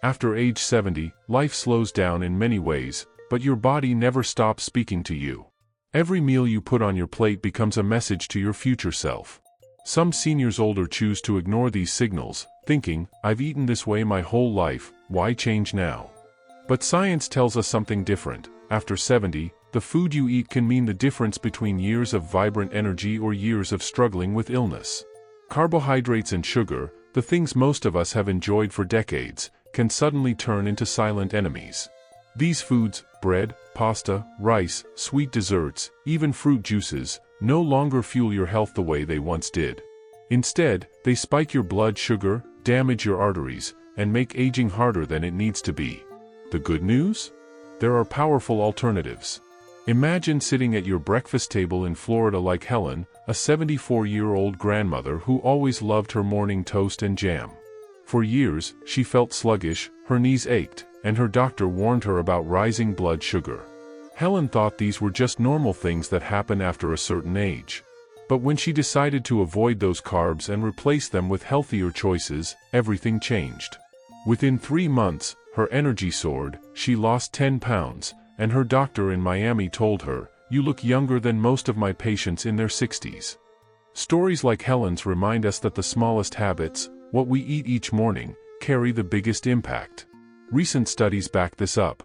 After age 70, life slows down in many ways, but your body never stops speaking to you. Every meal you put on your plate becomes a message to your future self. Some seniors older choose to ignore these signals, thinking, "I've eaten this way my whole life, why change now?" But science tells us something different. After 70, the food you eat can mean the difference between years of vibrant energy or years of struggling with illness. Carbohydrates and sugar, the things most of us have enjoyed for decades, can suddenly turn into silent enemies. These foods, bread, pasta, rice, sweet desserts, even fruit juices, no longer fuel your health the way they once did. Instead, they spike your blood sugar, damage your arteries, and make aging harder than it needs to be. The good news? There are powerful alternatives. Imagine sitting at your breakfast table in Florida like Helen, a 74-year-old grandmother who always loved her morning toast and jam. For years, she felt sluggish, her knees ached, and her doctor warned her about rising blood sugar. Helen thought these were just normal things that happen after a certain age. But when she decided to avoid those carbs and replace them with healthier choices, everything changed. Within 3 months, her energy soared, she lost 10 pounds, and her doctor in Miami told her, "You look younger than most of my patients in their 60s." Stories like Helen's remind us that the smallest habits, what we eat each morning, carry the biggest impact. Recent studies back this up.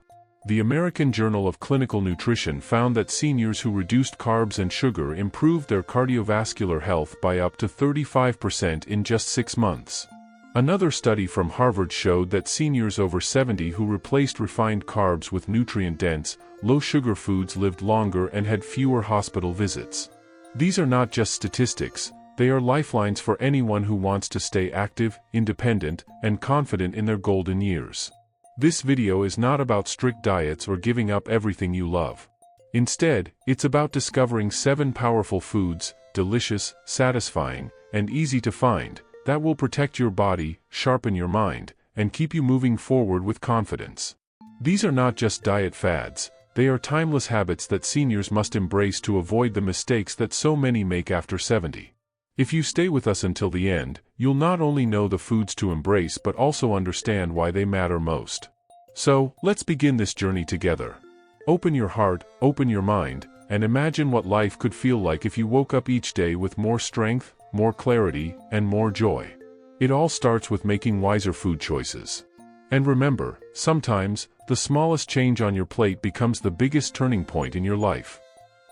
The American Journal of Clinical Nutrition found that seniors who reduced carbs and sugar improved their cardiovascular health by up to 35% in just 6 months. Another study from Harvard showed that seniors over 70 who replaced refined carbs with nutrient-dense, low-sugar foods lived longer and had fewer hospital visits. These are not just statistics, they are lifelines for anyone who wants to stay active, independent, and confident in their golden years. This video is not about strict diets or giving up everything you love. Instead, it's about discovering 7 powerful foods, delicious, satisfying, and easy to find, that will protect your body, sharpen your mind, and keep you moving forward with confidence. These are not just diet fads, they are timeless habits that seniors must embrace to avoid the mistakes that so many make after 70. If you stay with us until the end, you'll not only know the foods to embrace but also understand why they matter most. So, let's begin this journey together. Open your heart, open your mind, and imagine what life could feel like if you woke up each day with more strength, more clarity, and more joy. It all starts with making wiser food choices. And remember, sometimes, the smallest change on your plate becomes the biggest turning point in your life.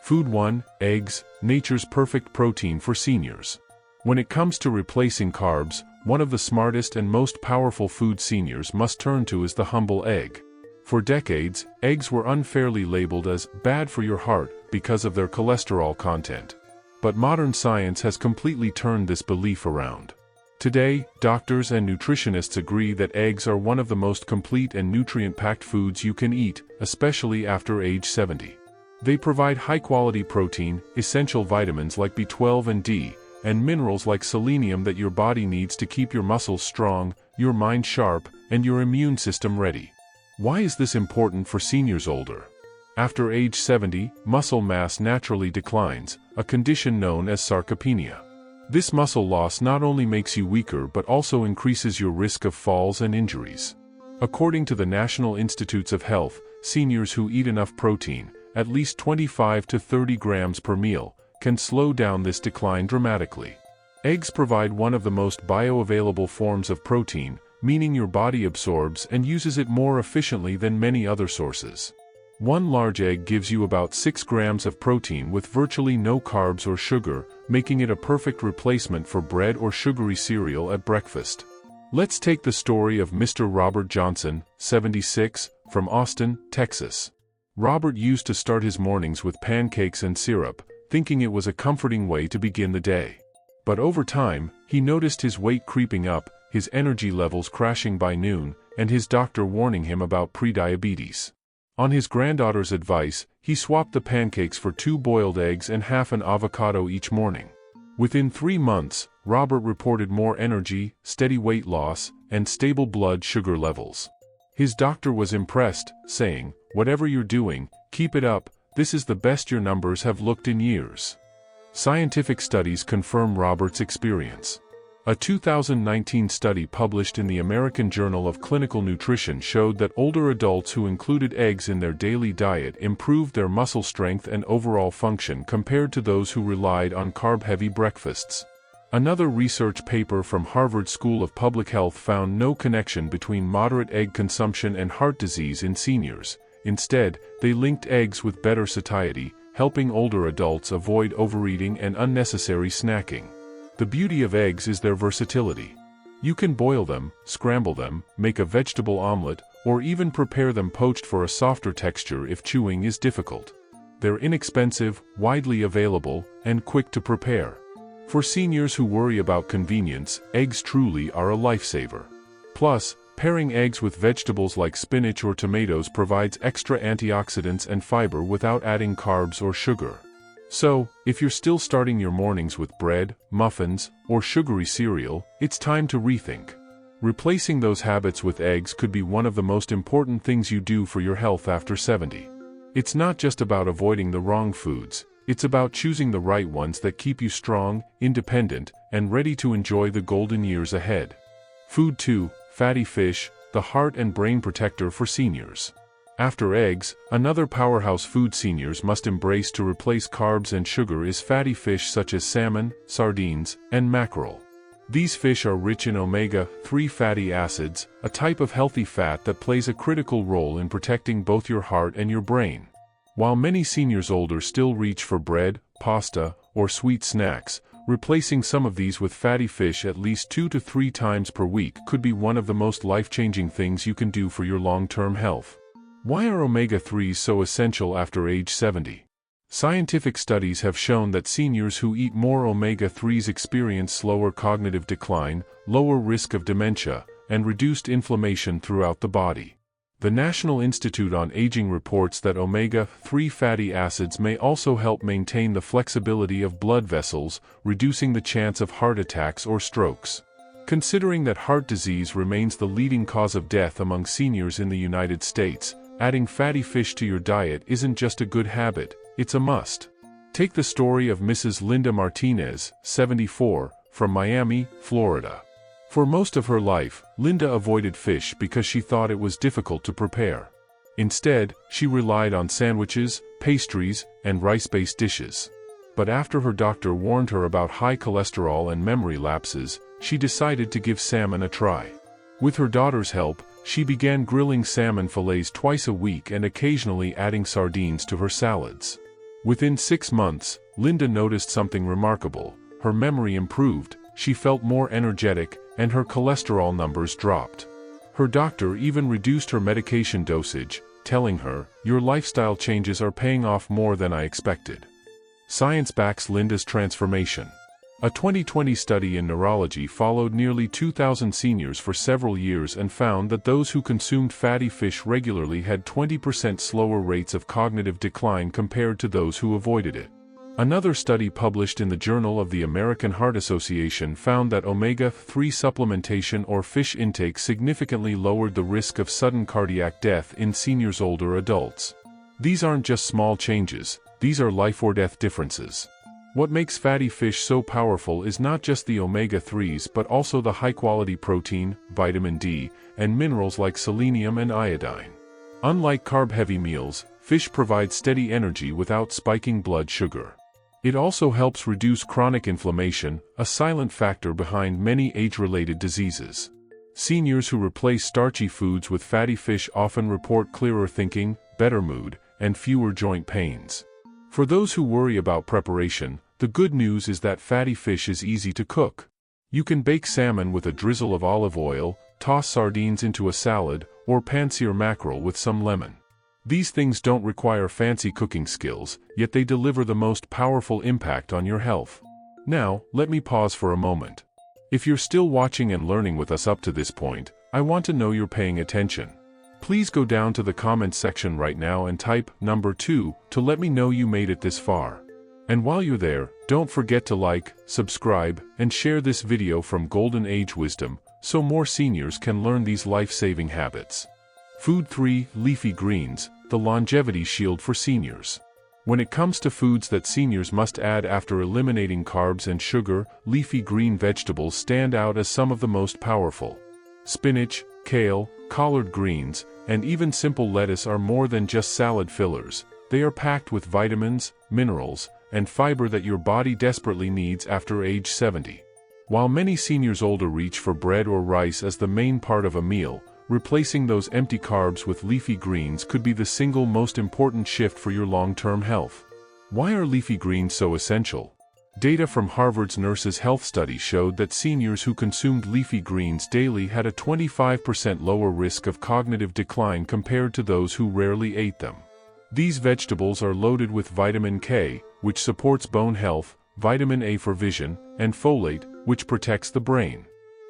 Food 1, eggs, nature's perfect protein for seniors. When it comes to replacing carbs, one of the smartest and most powerful food seniors must turn to is the humble egg. For decades, eggs were unfairly labeled as bad for your heart because of their cholesterol content. But modern science has completely turned this belief around. Today, doctors and nutritionists agree that eggs are one of the most complete and nutrient-packed foods you can eat, especially after age 70. They provide high-quality protein, essential vitamins like B12 and D, and minerals like selenium that your body needs to keep your muscles strong, your mind sharp, and your immune system ready. Why is this important for seniors older? After age 70, muscle mass naturally declines, a condition known as sarcopenia. This muscle loss not only makes you weaker but also increases your risk of falls and injuries. According to the National Institutes of Health, seniors who eat enough protein, at least 25 to 30 grams per meal, can slow down this decline dramatically. Eggs provide one of the most bioavailable forms of protein, meaning your body absorbs and uses it more efficiently than many other sources. One large egg gives you about 6 grams of protein with virtually no carbs or sugar, making it a perfect replacement for bread or sugary cereal at breakfast. Let's take the story of Mr. Robert Johnson, 76, from Austin, Texas. Robert used to start his mornings with pancakes and syrup, thinking it was a comforting way to begin the day. But over time, he noticed his weight creeping up, his energy levels crashing by noon, and his doctor warning him about prediabetes. On his granddaughter's advice, he swapped the pancakes for 2 boiled eggs and half an avocado each morning. Within 3 months, Robert reported more energy, steady weight loss, and stable blood sugar levels. His doctor was impressed, saying, "Whatever you're doing, keep it up, this is the best your numbers have looked in years." Scientific studies confirm Robert's experience. A 2019 study published in the American Journal of Clinical Nutrition showed that older adults who included eggs in their daily diet improved their muscle strength and overall function compared to those who relied on carb-heavy breakfasts. Another research paper from Harvard School of Public Health found no connection between moderate egg consumption and heart disease in seniors. Instead, they linked eggs with better satiety, helping older adults avoid overeating and unnecessary snacking. The beauty of eggs is their versatility. You can boil them, scramble them, make a vegetable omelet, or even prepare them poached for a softer texture if chewing is difficult. They're inexpensive, widely available, and quick to prepare. For seniors who worry about convenience, eggs truly are a lifesaver. Plus, pairing eggs with vegetables like spinach or tomatoes provides extra antioxidants and fiber without adding carbs or sugar. So, if you're still starting your mornings with bread, muffins, or sugary cereal, it's time to rethink. Replacing those habits with eggs could be one of the most important things you do for your health after 70. It's not just about avoiding the wrong foods, it's about choosing the right ones that keep you strong, independent, and ready to enjoy the golden years ahead. Food 2, fatty fish, the heart and brain protector for seniors. After eggs, another powerhouse food seniors must embrace to replace carbs and sugar is fatty fish such as salmon, sardines, and mackerel. These fish are rich in omega-3 fatty acids, a type of healthy fat that plays a critical role in protecting both your heart and your brain. While many seniors older still reach for bread, pasta, or sweet snacks, replacing some of these with fatty fish at least 2 to 3 times per week could be one of the most life-changing things you can do for your long-term health. Why are omega-3s so essential after age 70? Scientific studies have shown that seniors who eat more omega-3s experience slower cognitive decline, lower risk of dementia, and reduced inflammation throughout the body. The National Institute on Aging reports that omega-3 fatty acids may also help maintain the flexibility of blood vessels, reducing the chance of heart attacks or strokes. Considering that heart disease remains the leading cause of death among seniors in the United States, adding fatty fish to your diet isn't just a good habit, it's a must. Take the story of Mrs. Linda Martinez, 74, from Miami, Florida. For most of her life, Linda avoided fish because she thought it was difficult to prepare. Instead, she relied on sandwiches, pastries, and rice-based dishes. But after her doctor warned her about high cholesterol and memory lapses, she decided to give salmon a try. With her daughter's help, she began grilling salmon fillets twice a week and occasionally adding sardines to her salads. Within 6 months, Linda noticed something remarkable. Her memory improved, she felt more energetic, and her cholesterol numbers dropped. Her doctor even reduced her medication dosage, telling her, "Your lifestyle changes are paying off more than I expected." Science backs Linda's transformation. A 2020 study in neurology followed nearly 2,000 seniors for several years and found that those who consumed fatty fish regularly had 20% slower rates of cognitive decline compared to those who avoided it. Another study published in the Journal of the American Heart Association found that omega-3 supplementation or fish intake significantly lowered the risk of sudden cardiac death in seniors' older adults. These aren't just small changes, these are life-or-death differences. What makes fatty fish so powerful is not just the omega-3s but also the high-quality protein, vitamin D, and minerals like selenium and iodine. Unlike carb-heavy meals, fish provide steady energy without spiking blood sugar. It also helps reduce chronic inflammation, a silent factor behind many age-related diseases. Seniors who replace starchy foods with fatty fish often report clearer thinking, better mood, and fewer joint pains. For those who worry about preparation, the good news is that fatty fish is easy to cook. You can bake salmon with a drizzle of olive oil, toss sardines into a salad, or pan-sear mackerel with some lemon. These things don't require fancy cooking skills, yet they deliver the most powerful impact on your health. Now, let me pause for a moment. If you're still watching and learning with us up to this point, I want to know you're paying attention. Please go down to the comments section right now and type number 2 to let me know you made it this far. And while you're there, don't forget to like, subscribe, and share this video from Golden Age Wisdom, so more seniors can learn these life-saving habits. Food 3, leafy greens, the longevity shield for seniors. When it comes to foods that seniors must add after eliminating carbs and sugar, leafy green vegetables stand out as some of the most powerful. Spinach, kale, collard greens, and even simple lettuce are more than just salad fillers. They are packed with vitamins, minerals, and fiber that your body desperately needs after age 70. While many seniors older reach for bread or rice as the main part of a meal, replacing those empty carbs with leafy greens could be the single most important shift for your long-term health. Why are leafy greens so essential? Data from Harvard's Nurses' Health Study showed that seniors who consumed leafy greens daily had a 25% lower risk of cognitive decline compared to those who rarely ate them. These vegetables are loaded with vitamin K, which supports bone health, vitamin A for vision, and folate, which protects the brain.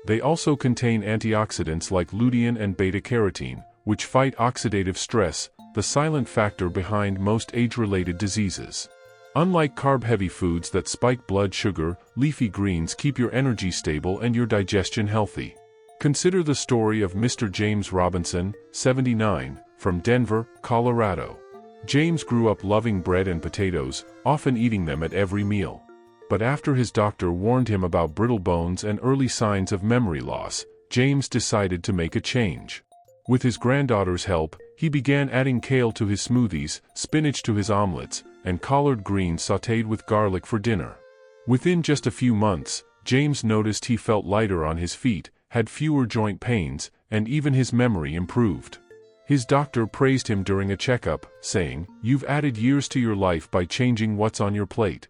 They also contain antioxidants like lutein and beta-carotene, which fight oxidative stress, the silent factor behind most age-related diseases. Unlike carb-heavy foods that spike blood sugar, leafy greens keep your energy stable and your digestion healthy. Consider the story of Mr. James Robinson, 79, from Denver, Colorado. James grew up loving bread and potatoes, often eating them at every meal. But after his doctor warned him about brittle bones and early signs of memory loss, James decided to make a change. With his granddaughter's help, he began adding kale to his smoothies, spinach to his omelets, and collard greens sautéed with garlic for dinner. Within just a few months, James noticed he felt lighter on his feet, had fewer joint pains, and even his memory improved. His doctor praised him during a checkup, saying, "You've added years to your life by changing what's on your plate."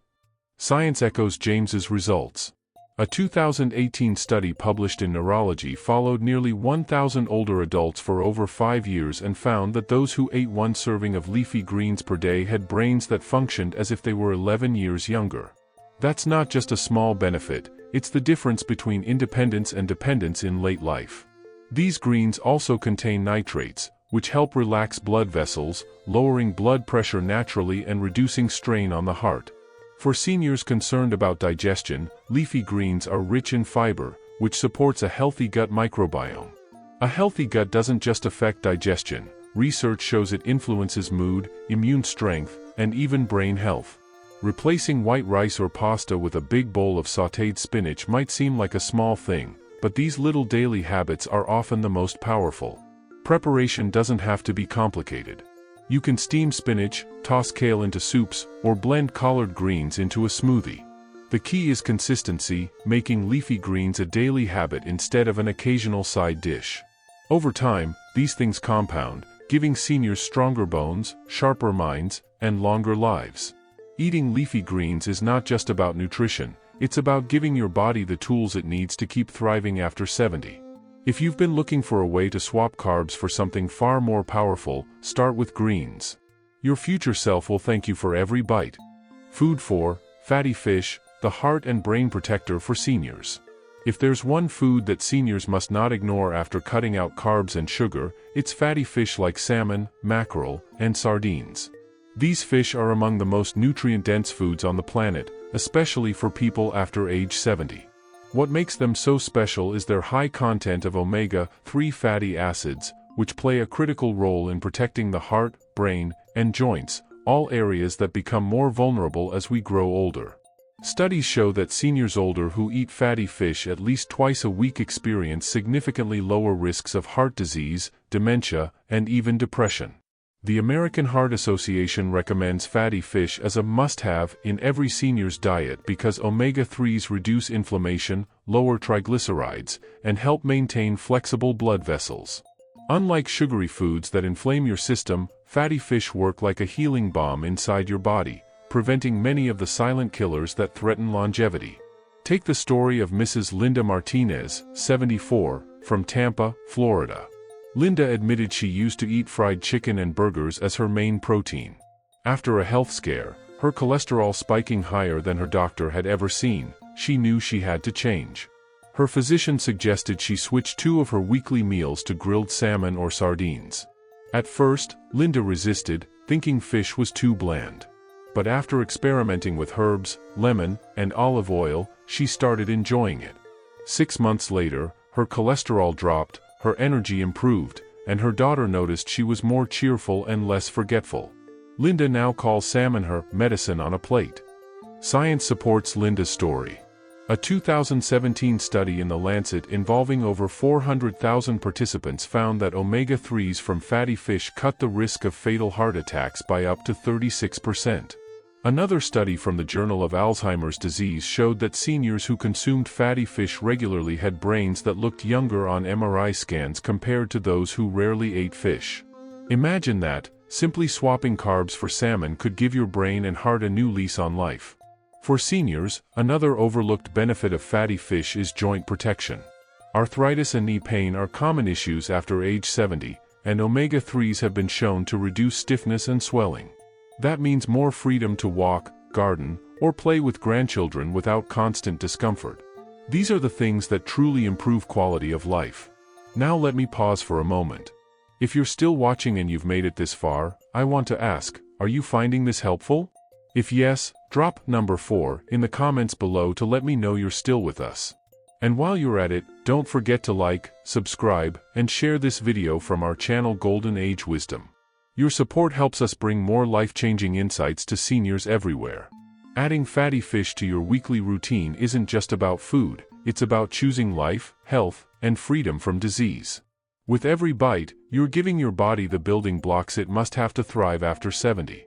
Science echoes James's results. A 2018 study published in Neurology followed nearly 1,000 older adults for over 5 years and found that those who ate one serving of leafy greens per day had brains that functioned as if they were 11 years younger. That's not just a small benefit, it's the difference between independence and dependence in late life. These greens also contain nitrates, which help relax blood vessels, lowering blood pressure naturally and reducing strain on the heart. For seniors concerned about digestion, leafy greens are rich in fiber, which supports a healthy gut microbiome. A healthy gut doesn't just affect digestion, research shows it influences mood, immune strength, and even brain health. Replacing white rice or pasta with a big bowl of sautéed spinach might seem like a small thing, but these little daily habits are often the most powerful. Preparation doesn't have to be complicated. You can steam spinach, toss kale into soups, or blend collard greens into a smoothie. The key is consistency, making leafy greens a daily habit instead of an occasional side dish. Over time, these things compound, giving seniors stronger bones, sharper minds, and longer lives. Eating leafy greens is not just about nutrition, it's about giving your body the tools it needs to keep thriving after 70. If you've been looking for a way to swap carbs for something far more powerful, start with greens. Your future self will thank you for every bite. Food 4, fatty fish, the heart and brain protector for seniors. If there's one food that seniors must not ignore after cutting out carbs and sugar, it's fatty fish like salmon, mackerel, and sardines. These fish are among the most nutrient-dense foods on the planet, especially for people after age 70. What makes them so special is their high content of omega-3 fatty acids, which play a critical role in protecting the heart, brain, and joints, all areas that become more vulnerable as we grow older. Studies show that seniors older who eat fatty fish at least twice a week experience significantly lower risks of heart disease, dementia, and even depression. The American Heart Association recommends fatty fish as a must-have in every senior's diet because omega-3s reduce inflammation, lower triglycerides, and help maintain flexible blood vessels. Unlike sugary foods that inflame your system, fatty fish work like a healing balm inside your body, preventing many of the silent killers that threaten longevity. Take the story of Mrs. Linda Martinez, 74, from Tampa, Florida. Linda admitted she used to eat fried chicken and burgers as her main protein. After a health scare, her cholesterol spiking higher than her doctor had ever seen, she knew she had to change. Her physician suggested she switch 2 of her weekly meals to grilled salmon or sardines. At first, Linda resisted, thinking fish was too bland. But after experimenting with herbs, lemon, and olive oil, she started enjoying it. 6 months later, her cholesterol dropped, her energy improved, and her daughter noticed she was more cheerful and less forgetful. Linda now calls salmon her medicine on a plate. Science supports Linda's story. A 2017 study in The Lancet involving over 400,000 participants found that omega-3s from fatty fish cut the risk of fatal heart attacks by up to 36%. Another study from the Journal of Alzheimer's Disease showed that seniors who consumed fatty fish regularly had brains that looked younger on MRI scans compared to those who rarely ate fish. Imagine that, simply swapping carbs for salmon could give your brain and heart a new lease on life. For seniors, another overlooked benefit of fatty fish is joint protection. Arthritis and knee pain are common issues after age 70, and omega-3s have been shown to reduce stiffness and swelling. That means more freedom to walk, garden, or play with grandchildren without constant discomfort. These are the things that truly improve quality of life. Now let me pause for a moment. If you're still watching and you've made it this far, I want to ask, are you finding this helpful? If yes, drop number 4 in the comments below to let me know you're still with us. And while you're at it, don't forget to like, subscribe, and share this video from our channel Golden Age Wisdom. Your support helps us bring more life-changing insights to seniors everywhere. Adding fatty fish to your weekly routine isn't just about food, it's about choosing life, health, and freedom from disease. With every bite, you're giving your body the building blocks it must have to thrive after 70.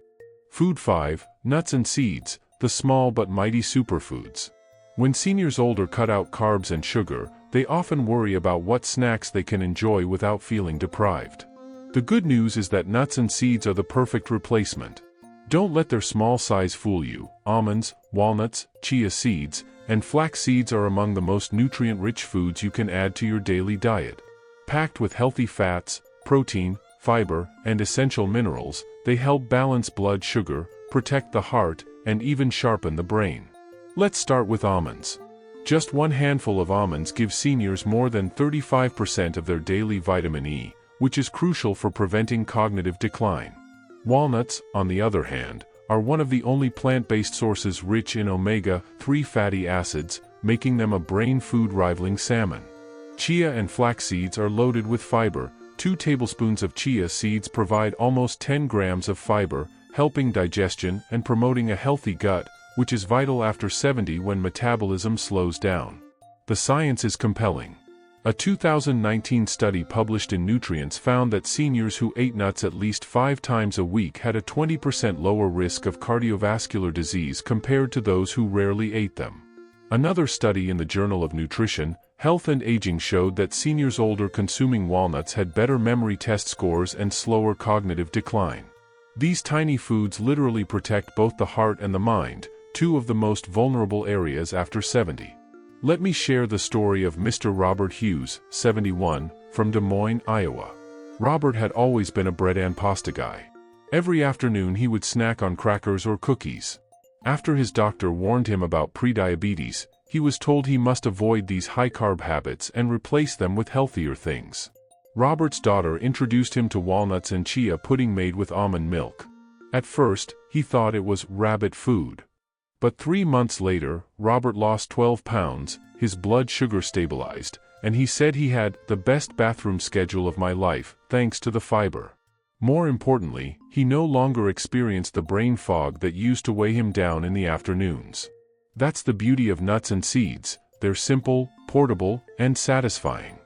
Food 5, nuts and seeds, the small but mighty superfoods. When seniors older cut out carbs and sugar, they often worry about what snacks they can enjoy without feeling deprived. The good news is that nuts and seeds are the perfect replacement. Don't let their small size fool you. Almonds, walnuts, chia seeds, and flax seeds are among the most nutrient-rich foods you can add to your daily diet. Packed with healthy fats, protein, fiber, and essential minerals, they help balance blood sugar, protect the heart, and even sharpen the brain. Let's start with almonds. Just one handful of almonds gives seniors more than 35% of their daily vitamin E, which is crucial for preventing cognitive decline. Walnuts, on the other hand, are one of the only plant-based sources rich in omega-3 fatty acids, making them a brain food rivaling salmon. Chia and flax seeds are loaded with fiber. 2 tablespoons of chia seeds provide almost 10 grams of fiber, helping digestion and promoting a healthy gut, which is vital after 70 when metabolism slows down. The science is compelling. A 2019 study published in Nutrients found that seniors who ate nuts at least 5 times a week had a 20% lower risk of cardiovascular disease compared to those who rarely ate them. Another study in the Journal of Nutrition, Health and Aging showed that seniors older consuming walnuts had better memory test scores and slower cognitive decline. These tiny foods literally protect both the heart and the mind, 2 of the most vulnerable areas after 70. Let me share the story of Mr. Robert Hughes, 71, from Des Moines, Iowa. Robert had always been a bread and pasta guy. Every afternoon he would snack on crackers or cookies. After his doctor warned him about prediabetes, he was told he must avoid these high-carb habits and replace them with healthier things. Robert's daughter introduced him to walnuts and chia pudding made with almond milk. At first, he thought it was rabbit food. But 3 months later, Robert lost 12 pounds, his blood sugar stabilized, and he said he had the best bathroom schedule of my life, thanks to the fiber. More importantly, he no longer experienced the brain fog that used to weigh him down in the afternoons. That's the beauty of nuts and seeds, they're simple, portable, and satisfying.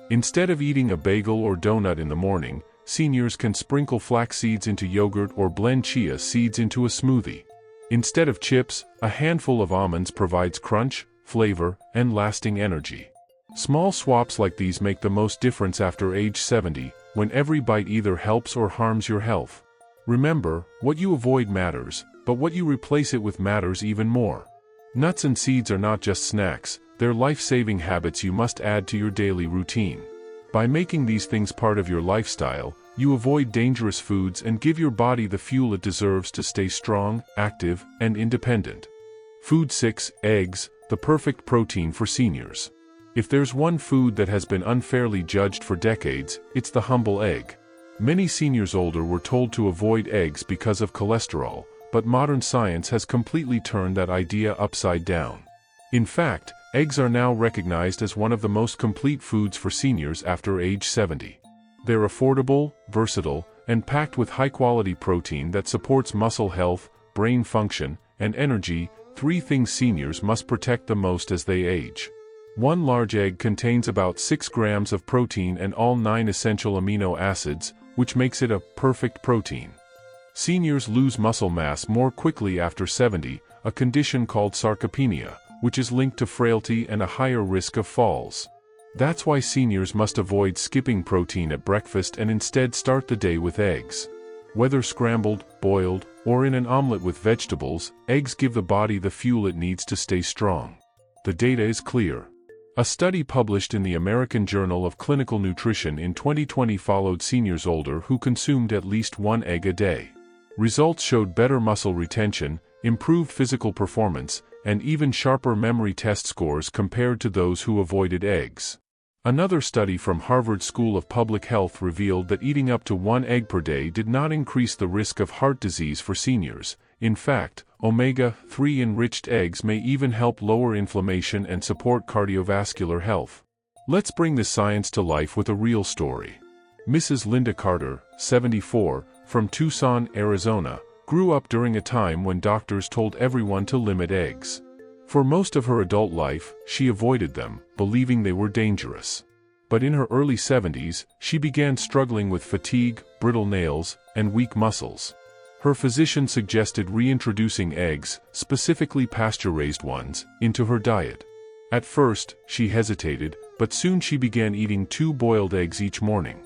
Instead of eating a bagel or donut in the morning, seniors can sprinkle flax seeds into yogurt or blend chia seeds into a smoothie. Instead of chips, a handful of almonds provides crunch, flavor, and lasting energy. Small swaps like these make the most difference after age 70, when every bite either helps or harms your health. Remember, what you avoid matters, but what you replace it with matters even more. Nuts and seeds are not just snacks, they're life-saving habits you must add to your daily routine. By making these things part of your lifestyle, you avoid dangerous foods and give your body the fuel it deserves to stay strong, active, and independent. Food 6, eggs, the perfect protein for seniors. If there's one food that has been unfairly judged for decades, it's the humble egg. Many seniors older were told to avoid eggs because of cholesterol, but modern science has completely turned that idea upside down. In fact, eggs are now recognized as one of the most complete foods for seniors after age 70. They're affordable, versatile, and packed with high-quality protein that supports muscle health, brain function, and energy, 3 things seniors must protect the most as they age. 1 large egg contains about 6 grams of protein and all 9 essential amino acids, which makes it a perfect protein. Seniors lose muscle mass more quickly after 70, a condition called sarcopenia, which is linked to frailty and a higher risk of falls. That's why seniors must avoid skipping protein at breakfast and instead start the day with eggs. Whether scrambled, boiled, or in an omelet with vegetables, eggs give the body the fuel it needs to stay strong. The data is clear. A study published in the American Journal of Clinical Nutrition in 2020 followed seniors older who consumed at least 1 egg a day. Results showed better muscle retention, improved physical performance, and even sharper memory test scores compared to those who avoided eggs. Another study from Harvard School of Public Health revealed that eating up to 1 egg per day did not increase the risk of heart disease for seniors. In fact, omega-3 enriched eggs may even help lower inflammation and support cardiovascular health. Let's bring this science to life with a real story. Mrs. Linda Carter, 74, from Tucson, Arizona, grew up during a time when doctors told everyone to limit eggs. For most of her adult life, she avoided them, believing they were dangerous. But in her early 70s, she began struggling with fatigue, brittle nails, and weak muscles. Her physician suggested reintroducing eggs, specifically pasture-raised ones, into her diet. At first, she hesitated, but soon she began eating 2 boiled eggs each morning.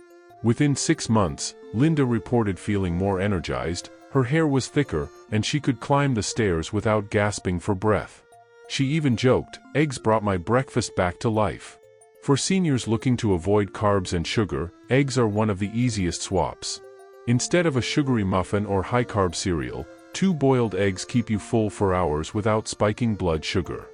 Within 6 months, Linda reported feeling more energized, her hair was thicker, and she could climb the stairs without gasping for breath. She even joked, "Eggs brought my breakfast back to life." For seniors looking to avoid carbs and sugar, eggs are one of the easiest swaps. Instead of a sugary muffin or high-carb cereal, 2 boiled eggs keep you full for hours without spiking blood sugar.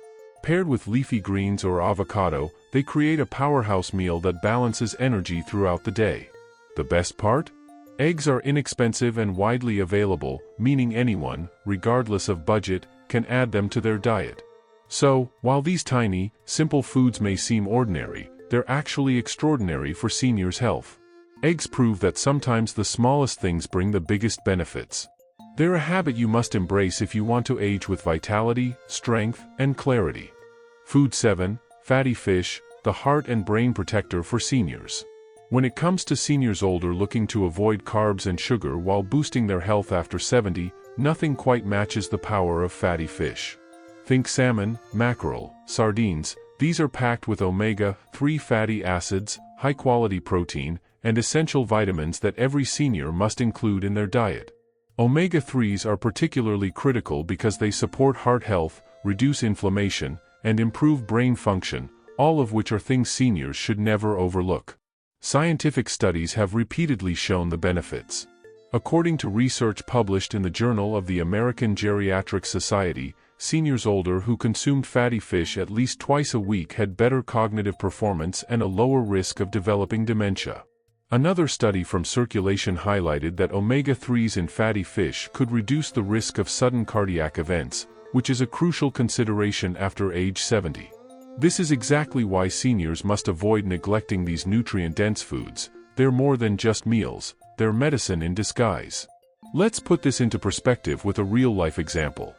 Paired with leafy greens or avocado, they create a powerhouse meal that balances energy throughout the day. The best part? Eggs are inexpensive and widely available, meaning anyone, regardless of budget, can add them to their diet. So, while these tiny, simple foods may seem ordinary, they're actually extraordinary for seniors' health. Eggs prove that sometimes the smallest things bring the biggest benefits. They're a habit you must embrace if you want to age with vitality, strength, and clarity. Food 7, fatty fish, the heart and brain protector for seniors. When it comes to seniors older looking to avoid carbs and sugar while boosting their health after 70, nothing quite matches the power of fatty fish. Think salmon, mackerel, sardines. These are packed with omega-3 fatty acids, high-quality protein, and essential vitamins that every senior must include in their diet. Omega-3s are particularly critical because they support heart health, reduce inflammation, and improve brain function, all of which are things seniors should never overlook. Scientific studies have repeatedly shown the benefits. According to research published in the Journal of the American Geriatric Society, seniors older who consumed fatty fish at least twice a week had better cognitive performance and a lower risk of developing dementia. Another study from Circulation highlighted that omega-3s in fatty fish could reduce the risk of sudden cardiac events, which is a crucial consideration after age 70. This is exactly why seniors must avoid neglecting these nutrient-dense foods. They're more than just meals, they're medicine in disguise. Let's put this into perspective with a real-life example.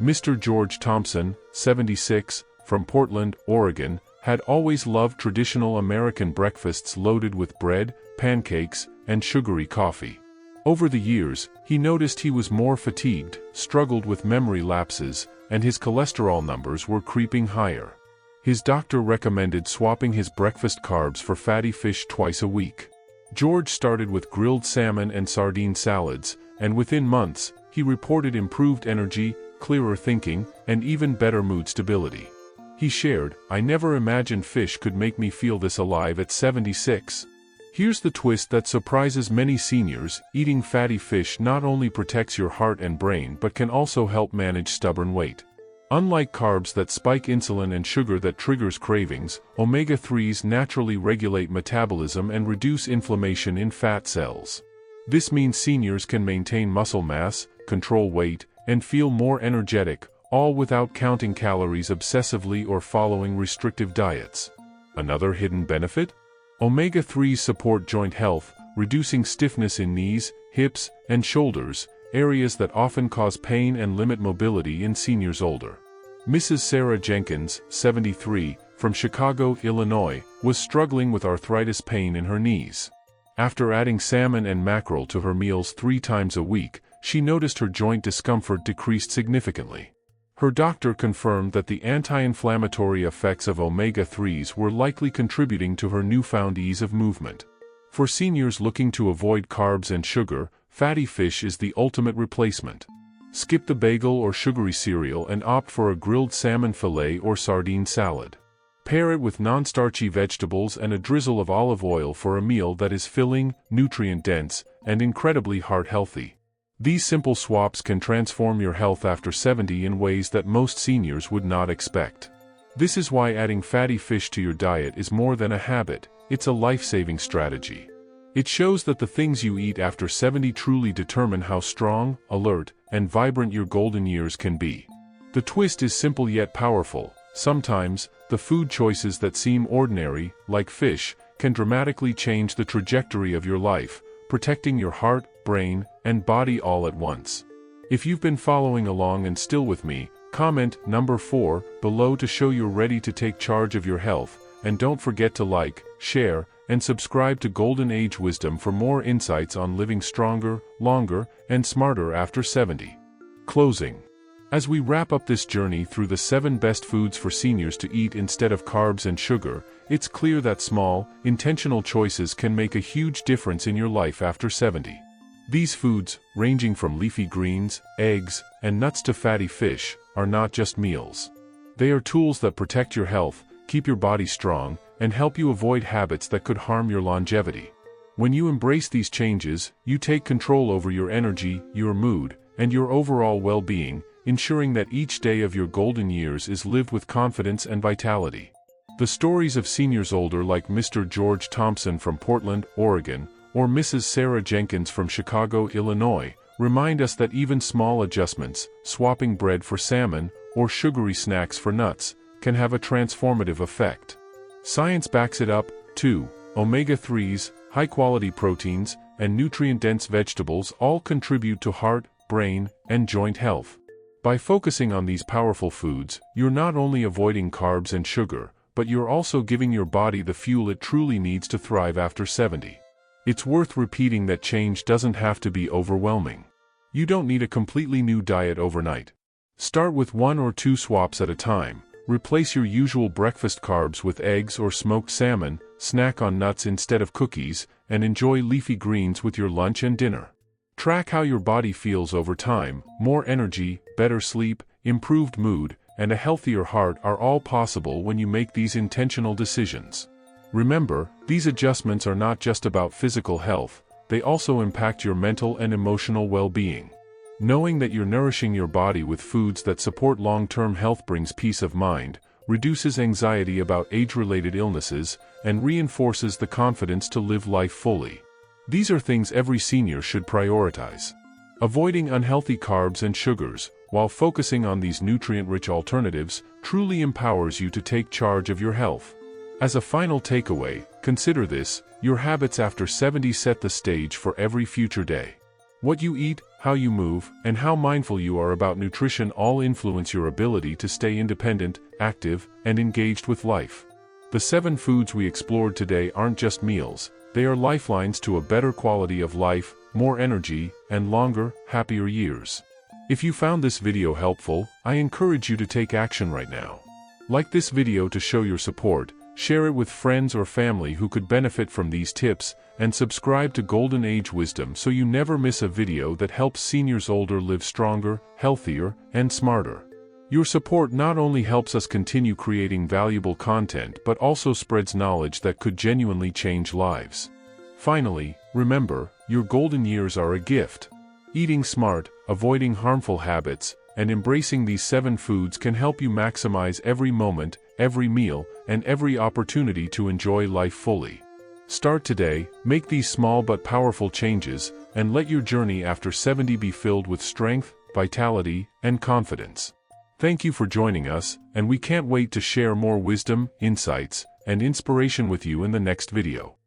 Mr. George Thompson, 76, from Portland, Oregon, had always loved traditional American breakfasts loaded with bread, pancakes, and sugary coffee. Over the years, he noticed he was more fatigued, struggled with memory lapses, and his cholesterol numbers were creeping higher. His doctor recommended swapping his breakfast carbs for fatty fish twice a week. George started with grilled salmon and sardine salads, and within months, he reported improved energy, clearer thinking, and even better mood stability. He shared, "I never imagined fish could make me feel this alive at 76. Here's the twist that surprises many seniors: eating fatty fish not only protects your heart and brain but can also help manage stubborn weight. Unlike carbs that spike insulin and sugar that triggers cravings, omega-3s naturally regulate metabolism and reduce inflammation in fat cells. This means seniors can maintain muscle mass, control weight, and feel more energetic, all without counting calories obsessively or following restrictive diets. Another hidden benefit? Omega-3s support joint health, reducing stiffness in knees, hips, and shoulders, areas that often cause pain and limit mobility in seniors older. Mrs. Sarah Jenkins, 73, from Chicago, Illinois, was struggling with arthritis pain in her knees. After adding salmon and mackerel to her meals 3 times a week, she noticed her joint discomfort decreased significantly. Her doctor confirmed that the anti-inflammatory effects of omega-3s were likely contributing to her newfound ease of movement. For seniors looking to avoid carbs and sugar, fatty fish is the ultimate replacement. Skip the bagel or sugary cereal and opt for a grilled salmon fillet or sardine salad. Pair it with non-starchy vegetables and a drizzle of olive oil for a meal that is filling, nutrient-dense, and incredibly heart-healthy. These simple swaps can transform your health after 70 in ways that most seniors would not expect. This is why adding fatty fish to your diet is more than a habit, it's a life-saving strategy. It shows that the things you eat after 70 truly determine how strong, alert, and vibrant your golden years can be. The twist is simple yet powerful. Sometimes, the food choices that seem ordinary, like fish, can dramatically change the trajectory of your life, protecting your heart, brain, and body all at once. If you've been following along and still with me, comment number 4 below to show you're ready to take charge of your health, and don't forget to like, share, and subscribe to Golden Age Wisdom for more insights on living stronger, longer, and smarter after 70. Closing. As we wrap up this journey through the 7 best foods for seniors to eat instead of carbs and sugar, it's clear that small, intentional choices can make a huge difference in your life after 70. These foods, ranging from leafy greens, eggs, and nuts to fatty fish, are not just meals. They are tools that protect your health, keep your body strong, and help you avoid habits that could harm your longevity. When you embrace these changes, you take control over your energy, your mood, and your overall well-being, ensuring that each day of your golden years is lived with confidence and vitality. The stories of seniors older like Mr. George Thompson from Portland, Oregon, or Mrs. Sarah Jenkins from Chicago, Illinois, remind us that even small adjustments, swapping bread for salmon, or sugary snacks for nuts, can have a transformative effect. Science backs it up, too. Omega-3s, high-quality proteins, and nutrient-dense vegetables all contribute to heart, brain, and joint health. By focusing on these powerful foods, you're not only avoiding carbs and sugar, but you're also giving your body the fuel it truly needs to thrive after 70. It's worth repeating that change doesn't have to be overwhelming. You don't need a completely new diet overnight. Start with 1 or 2 swaps at a time. Replace your usual breakfast carbs with eggs or smoked salmon, snack on nuts instead of cookies, and enjoy leafy greens with your lunch and dinner. Track how your body feels over time. More energy, better sleep, improved mood, and a healthier heart are all possible when you make these intentional decisions. Remember, these adjustments are not just about physical health, they also impact your mental and emotional well-being. Knowing that you're nourishing your body with foods that support long-term health brings peace of mind, reduces anxiety about age-related illnesses, and reinforces the confidence to live life fully. These are things every senior should prioritize. Avoiding unhealthy carbs and sugars, while focusing on these nutrient-rich alternatives, truly empowers you to take charge of your health. As a final takeaway, consider this: your habits after 70 set the stage for every future day. What you eat, how you move, and how mindful you are about nutrition all influence your ability to stay independent, active, and engaged with life. The 7 foods we explored today aren't just meals, they are lifelines to a better quality of life, more energy, and longer, happier years. If you found this video helpful, I encourage you to take action right now. Like this video to show your support, share it with friends or family who could benefit from these tips, and subscribe to Golden Age Wisdom so you never miss a video that helps seniors older live stronger, healthier, and smarter. Your support not only helps us continue creating valuable content but also spreads knowledge that could genuinely change lives. Finally, remember, your golden years are a gift. Eating smart, avoiding harmful habits, and embracing these 7 foods can help you maximize every moment, every meal, and every opportunity to enjoy life fully. Start today, make these small but powerful changes, and let your journey after 70 be filled with strength, vitality, and confidence. Thank you for joining us, and we can't wait to share more wisdom, insights, and inspiration with you in the next video.